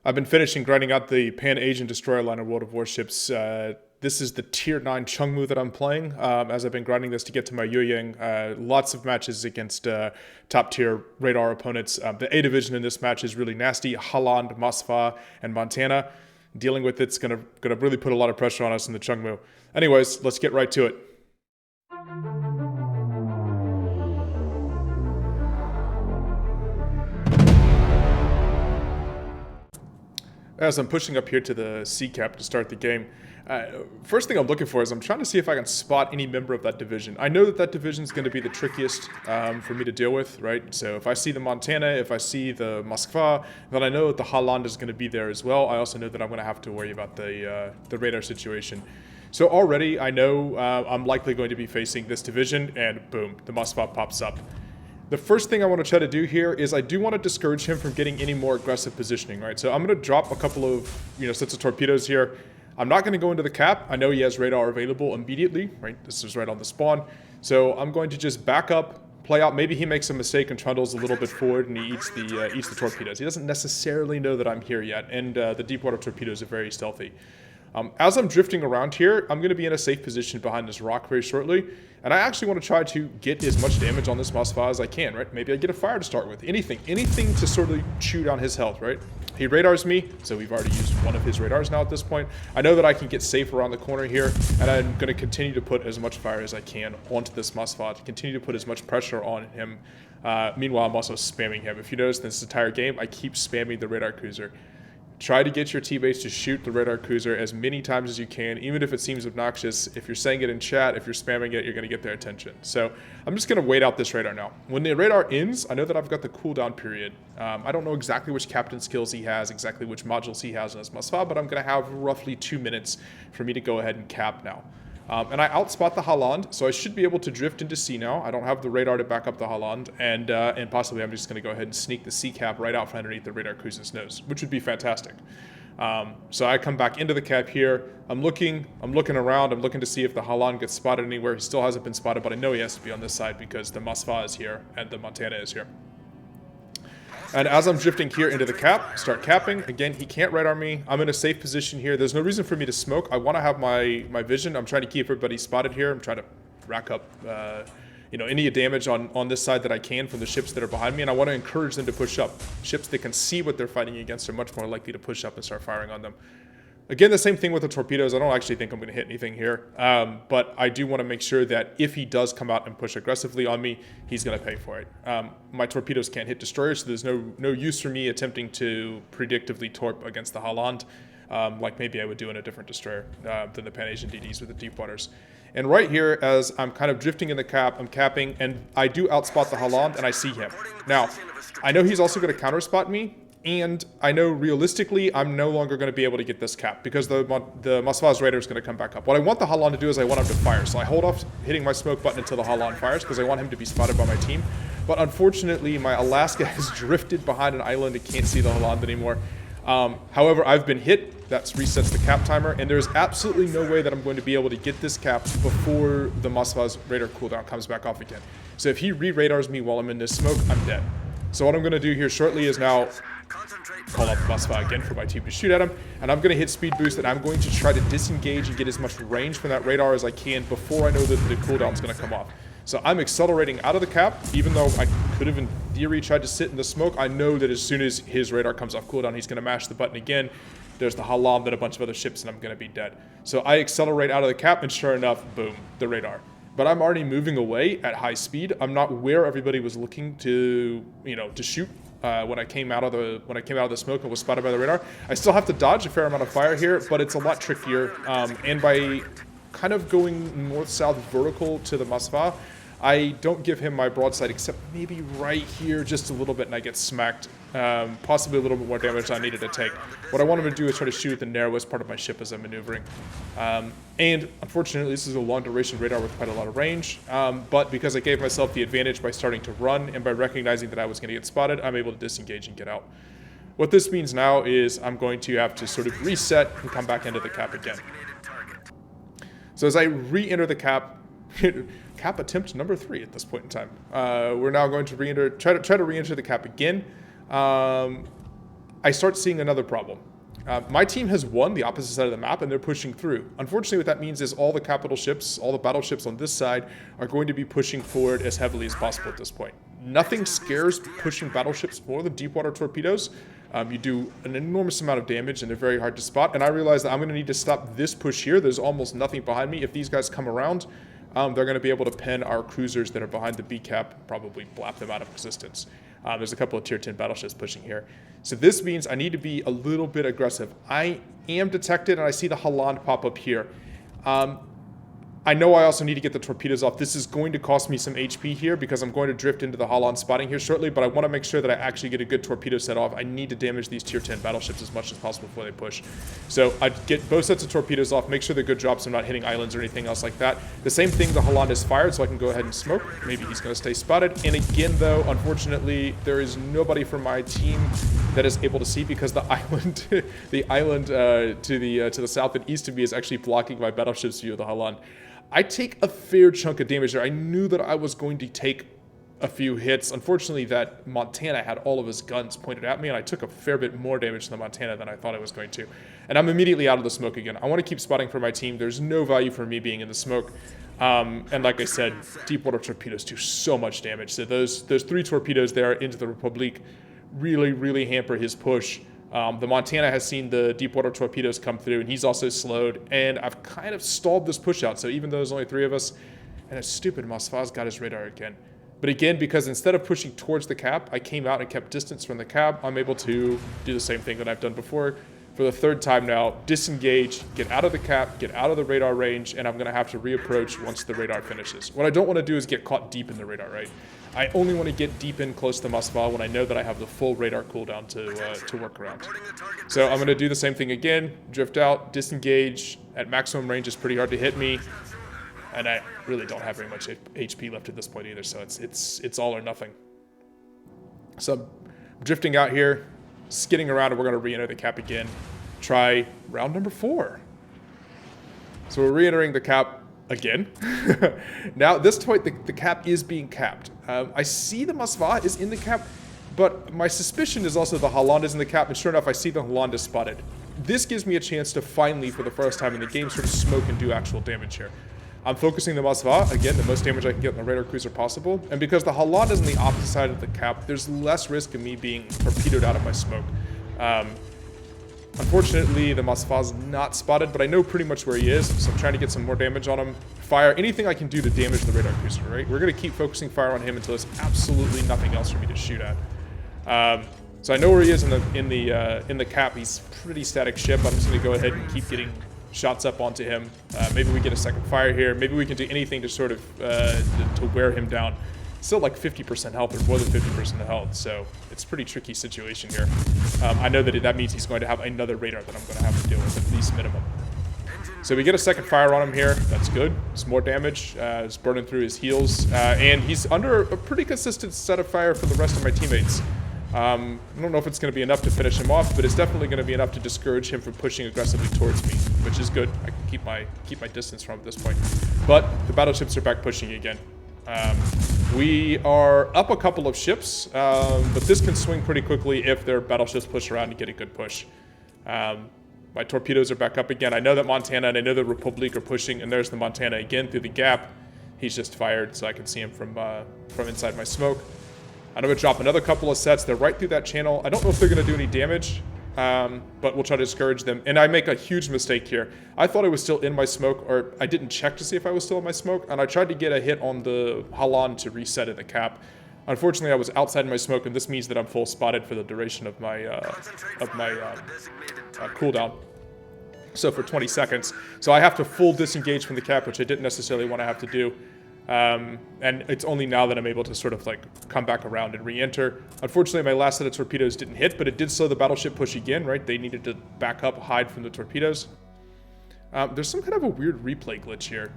I've been finishing grinding out the Pan-Asian Destroyer line of World of Warships. This is the Tier 9 Chung Mu that I'm playing, as I've been grinding this to get to my Yu-Yang. Lots of matches against top-tier radar opponents. The A division in this match is really nasty. Holland, Moskva, and Montana. Dealing with it's gonna really put a lot of pressure on us in the Chung Mu. Anyways, let's get right to it. As I'm pushing up here to the C cap to start the game, first thing I'm looking for is I'm trying to see if I can spot any member of that division. I know that division is going to be the trickiest for me to deal with, right? So if I see the Montana, if I see the Moskva, then I know that the Holland is going to be there as well. I also know that I'm going to have to worry about the radar situation. So already I know I'm likely going to be facing this division, and boom, the Moskva pops up. The first thing I want to try to do here is I do want to discourage him from getting any more aggressive positioning, right? So I'm going to drop a couple of, sets of torpedoes here. I'm not going to go into the cap. I know he has radar available immediately, right? This is right on the spawn. So I'm going to just back up, play out. Maybe he makes a mistake and trundles a little bit forward and he eats the torpedoes. He doesn't necessarily know that I'm here yet, and the deep water torpedoes are very stealthy. As I'm drifting around here, I'm going to be in a safe position behind this rock very shortly. And I actually want to try to get as much damage on this Moskva as I can, right? Maybe I get a fire to start with. Anything to sort of chew down his health, right? He radars me, so we've already used one of his radars now at this point. I know that I can get safe around the corner here, and I'm going to continue to put as much fire as I can onto this Moskva, to continue to put as much pressure on him. Meanwhile, I'm also spamming him. If you notice, this entire game, I keep spamming the radar cruiser. Try to get your teammates to shoot the radar cruiser as many times as you can, even if it seems obnoxious. If you're saying it in chat, if you're spamming it, you're going to get their attention. So I'm just going to wait out this radar now. When the radar ends, I know that I've got the cooldown period. I don't know exactly which captain skills he has, exactly which modules he has in his Moskva, but I'm going to have roughly 2 minutes for me to go ahead and cap now. And I outspot the Holland, so I should be able to drift into C now. I don't have the radar to back up the Holland, and possibly I'm just going to go ahead and sneak the C cap right out from underneath the radar cruiser's nose, which would be fantastic. So I come back into the cap here. I'm looking around. I'm looking to see if the Holland gets spotted anywhere. He still hasn't been spotted, but I know he has to be on this side because the Moskva is here and the Montana is here. And as I'm drifting here into the cap, start capping. Again, he can't radar me. I'm in a safe position here. There's no reason for me to smoke. I want to have my vision. I'm trying to keep everybody spotted here. I'm trying to rack up, any damage on this side that I can from the ships that are behind me. And I want to encourage them to push up. Ships that can see what they're fighting against are much more likely to push up and start firing on them. Again, the same thing with the torpedoes. I don't actually think I'm going to hit anything here, but I do want to make sure that if he does come out and push aggressively on me, he's going to pay for it. My torpedoes can't hit destroyers, so there's no use for me attempting to predictively torp against the Holland, like maybe I would do in a different destroyer than the Pan-Asian DDs with the deep waters. And right here, as I'm kind of drifting in the cap, I'm capping, and I do outspot the Holland, and I see him. Now, I know he's also going to counterspot me, and I know realistically I'm no longer going to be able to get this cap because the Moskva's radar is going to come back up. What I want the Holland to do is I want him to fire. So I hold off hitting my smoke button until the Holland fires because I want him to be spotted by my team. But unfortunately, my Alaska has drifted behind an island and can't see the Holland anymore. However, I've been hit. That resets the cap timer, and there's absolutely no way that I'm going to be able to get this cap before the Moskva's radar cooldown comes back off again. So if he re-radars me while I'm in this smoke, I'm dead. So what I'm going to do here shortly is now call up Moskva again for my team to shoot at him, and I'm going to hit speed boost, and I'm going to try to disengage and get as much range from that radar as I can before I know that the cooldown is going to come off. So I'm accelerating out of the cap, even though I could have in theory tried to sit in the smoke. I know that as soon as his radar comes off cooldown, he's going to mash the button again. There's the Holland and a bunch of other ships, and I'm going to be dead. So I accelerate out of the cap, and sure enough, boom, the radar. But I'm already moving away at high speed. I'm not where everybody was looking to, to shoot when I came out of the smoke and was spotted by the radar. I still have to dodge a fair amount of fire here, but it's a lot trickier. And by kind of going north-south vertical to the Moskva, I don't give him my broadside except maybe right here just a little bit, and I get smacked. Possibly a little bit more damage than I needed to take. What I want him to do is try to shoot at the narrowest part of my ship as I'm maneuvering. And unfortunately, this is a long-duration radar with quite a lot of range. But because I gave myself the advantage by starting to run and by recognizing that I was going to get spotted, I'm able to disengage and get out. What this means now is I'm going to have to sort of reset and come back into the cap again. So as I re-enter the cap, cap attempt number 3 at this point in time. We're now going to try to re-enter the cap again. I I start seeing another problem. My team has won the opposite side of the map, and they're pushing through. Unfortunately, what that means is all the capital ships, all the battleships on this side are going to be pushing forward as heavily as possible at this point. Nothing scares pushing battleships more than deep water torpedoes. You do an enormous amount of damage, and they're very hard to spot. And I realize that I'm going to need to stop this push here. There's almost nothing behind me. If these guys come around, they're going to be able to pen our cruisers that are behind the B cap, probably blap them out of existence. There's a couple of tier 10 battleships pushing here. So this means I need to be a little bit aggressive. I am detected, and I see the Holland pop up here. I know I also need to get the torpedoes off. This is going to cost me some HP here because I'm going to drift into the Holland spotting here shortly, but I want to make sure that I actually get a good torpedo set off. I need to damage these tier 10 battleships as much as possible before they push. So I get both sets of torpedoes off, make sure they're good drops, I'm not hitting islands or anything else like that. The same thing, the Holland is fired, so I can go ahead and smoke. Maybe he's going to stay spotted. And again, though, unfortunately, there is nobody from my team that is able to see because the island, to the south and east of me is actually blocking my battleship's view of the Holland. I take a fair chunk of damage there. I knew that I was going to take a few hits. Unfortunately, that Montana had all of his guns pointed at me, and I took a fair bit more damage to the Montana than I thought I was going to. And I'm immediately out of the smoke again. I want to keep spotting for my team. There's no value for me being in the smoke. And like I said, deep water torpedoes do so much damage. So those 3 torpedoes there into the Republique really, really hamper his push. The Montana has seen the deep water torpedoes come through, and he's also slowed, and I've kind of stalled this push out. So even though there's only 3 of us, and it's stupid, Masfaz got his radar again. But again, because instead of pushing towards the cap, I came out and kept distance from the cap, I'm able to do the same thing that I've done before for the 3rd time now, disengage, get out of the cap, get out of the radar range, and I'm going to have to reapproach once the radar finishes. What I don't want to do is get caught deep in the radar, right? I only want to get deep in close to Masva when I know that I have the full radar cooldown to work around. So I'm going to do the same thing again, drift out, disengage. At maximum range is pretty hard to hit me, and I really don't have very much HP left at this point either, so it's all or nothing. So I'm drifting out here, skidding around, and we're going to re-enter the cap again. Try round number 4. So we're re-entering the cap again. Now, at this point, the cap is being capped. I see the Masva is in the cap, but my suspicion is also the Holland is in the cap, and sure enough, I see the Holland is spotted. This gives me a chance to finally, for the first time in the game, sort of smoke and do actual damage here. I'm focusing the Masva, again, the most damage I can get on the radar cruiser possible, and because the Holland is on the opposite side of the cap, there's less risk of me being torpedoed out of my smoke. Unfortunately, the Masva's not spotted, but I know pretty much where he is, so I'm trying to get some more damage on him. Fire anything I can do to damage the radar cruiser, right? We're going to keep focusing fire on him until there's absolutely nothing else for me to shoot at. So I know where he is in the cap. He's a pretty static ship. I'm just going to go ahead and keep getting shots up onto him. Maybe we get a second fire here. Maybe we can do anything to sort of to wear him down. Still like 50% health or more than 50% health, so it's a pretty tricky situation here. I know that means he's going to have another radar that I'm going to have to deal with at least minimum. So we get a second fire on him here. That's good. It's more damage. It's burning through his heels, and he's under a pretty consistent set of fire for the rest of my teammates. I don't know if it's going to be enough to finish him off, but it's definitely going to be enough to discourage him from pushing aggressively towards me, which is good. I can keep my distance from him at this point. But the battleships are back pushing again. We are up a couple of ships, but this can swing pretty quickly if their battleships push around and get a good push. My torpedoes are back up again. I know that Montana and I know the Republique are pushing, and there's the Montana again through the gap. He's just fired, so I can see him from inside my smoke. I'm going to drop another couple of sets. They're right through that channel. I don't know if they're going to do any damage, but we'll try to discourage them. And I make a huge mistake here. I thought I was still in my smoke, or I didn't check to see if I was still in my smoke, and I tried to get a hit on the Holland to reset in the cap. Unfortunately, I was outside my smoke, and this means that I'm full spotted for the duration of my cooldown. So for 20 seconds. So I have to full disengage from the cap, which I didn't necessarily want to have to do. And it's only now that I'm able to sort of like come back around and re-enter. Unfortunately, my last set of torpedoes didn't hit, but it did slow the battleship push again, right? They needed to back up, hide from the torpedoes. There's some kind of a weird replay glitch here.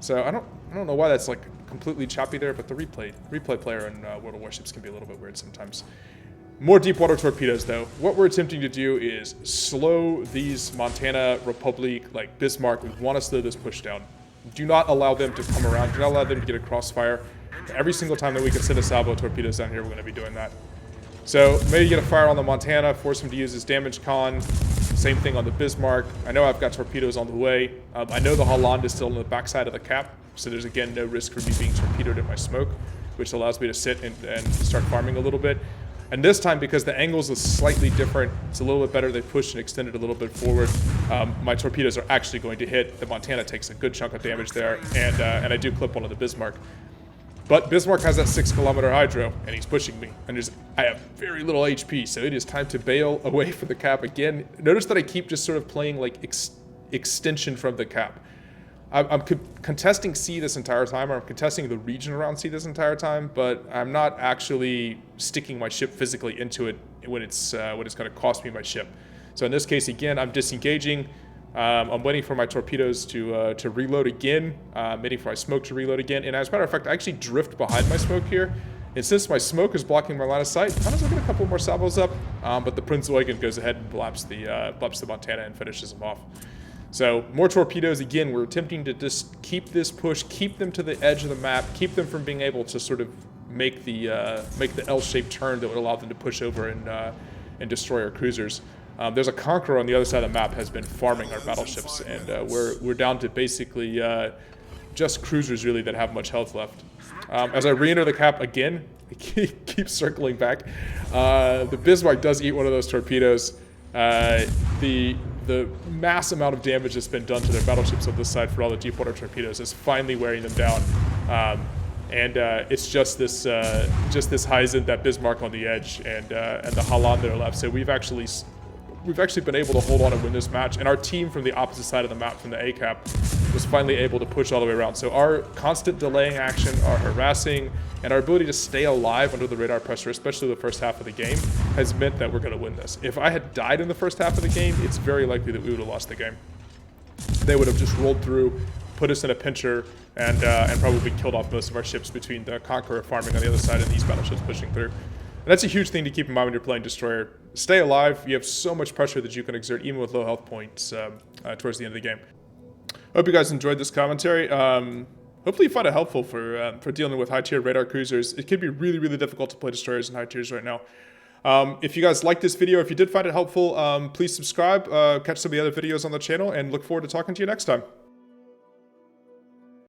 So I don't know why that's like completely choppy there, but the replay player in World of Warships can be a little bit weird sometimes. More deep water torpedoes, though. What we're attempting to do is slow these Montana, Republique, like Bismarck. We want to slow this push down. Do not allow them to come around. Do not allow them to get a crossfire. Every single time that we can send a salvo of torpedoes down here, we're going to be doing that. So maybe get a fire on the Montana, force him to use his damage con. Same thing on the Bismarck. I know I've got torpedoes on the way. I know the Holland is still on the backside of the cap, so there's again no risk for me being torpedoed in my smoke, which allows me to sit and start farming a little bit. And this time, because the angles is slightly different, it's a little bit better. They pushed and extended a little bit forward. My torpedoes are actually going to hit. The Montana takes a good chunk of damage there, and I do clip one of the Bismarck. But Bismarck has that 6-kilometer hydro, and he's pushing me. And I have very little HP, so it is time to bail away from the cap again. Notice that I keep just sort of playing like extension from the cap. I'm contesting C this entire time, or I'm contesting the region around C this entire time, but I'm not actually sticking my ship physically into it when it's going to cost me my ship. So in this case, again, I'm disengaging. I'm waiting for my torpedoes to reload again. Waiting for my smoke to reload again. And as a matter of fact, I actually drift behind my smoke here. And since my smoke is blocking my line of sight, I'm just get a couple more salvos up. But the Prince Eugen goes ahead and blaps the Montana and finishes him off. So more torpedoes. Again, we're attempting to just keep this push, keep them to the edge of the map, keep them from being able to sort of make the L-shaped turn that would allow them to push over and destroy our cruisers. There's a Conqueror on the other side of the map has been farming our battleships, and we're down to basically just cruisers really that have much health left. As I re-enter the cap again, I keep circling back. The Bismarck does eat one of those torpedoes. The mass amount of damage that's been done to their battleships on this side for all the deep water torpedoes is finally wearing them down. And it's just this Heisen, that Bismarck on the edge, and the Holland that are left. So we've actually been able to hold on and win this match, and our team from the opposite side of the map, from the A cap, was finally able to push all the way around. So our constant delaying action, our harassing, and our ability to stay alive under the radar pressure, especially the first half of the game, has meant that we're going to win this. If I had died in the first half of the game, it's very likely that we would have lost the game. They would have just rolled through, put us in a pincher, and probably killed off most of our ships between the Conqueror farming on the other side and these battleships pushing through. And that's a huge thing to keep in mind when you're playing Destroyer. Stay alive. You have so much pressure that you can exert even with low health points towards the end of the game. Hope you guys enjoyed this commentary. Hopefully you find it helpful for dealing with high-tier radar cruisers. It can be really, really difficult to play Destroyers in high tiers right now. If you guys liked this video, if you did find it helpful, please subscribe, catch some of the other videos on the channel, and look forward to talking to you next time.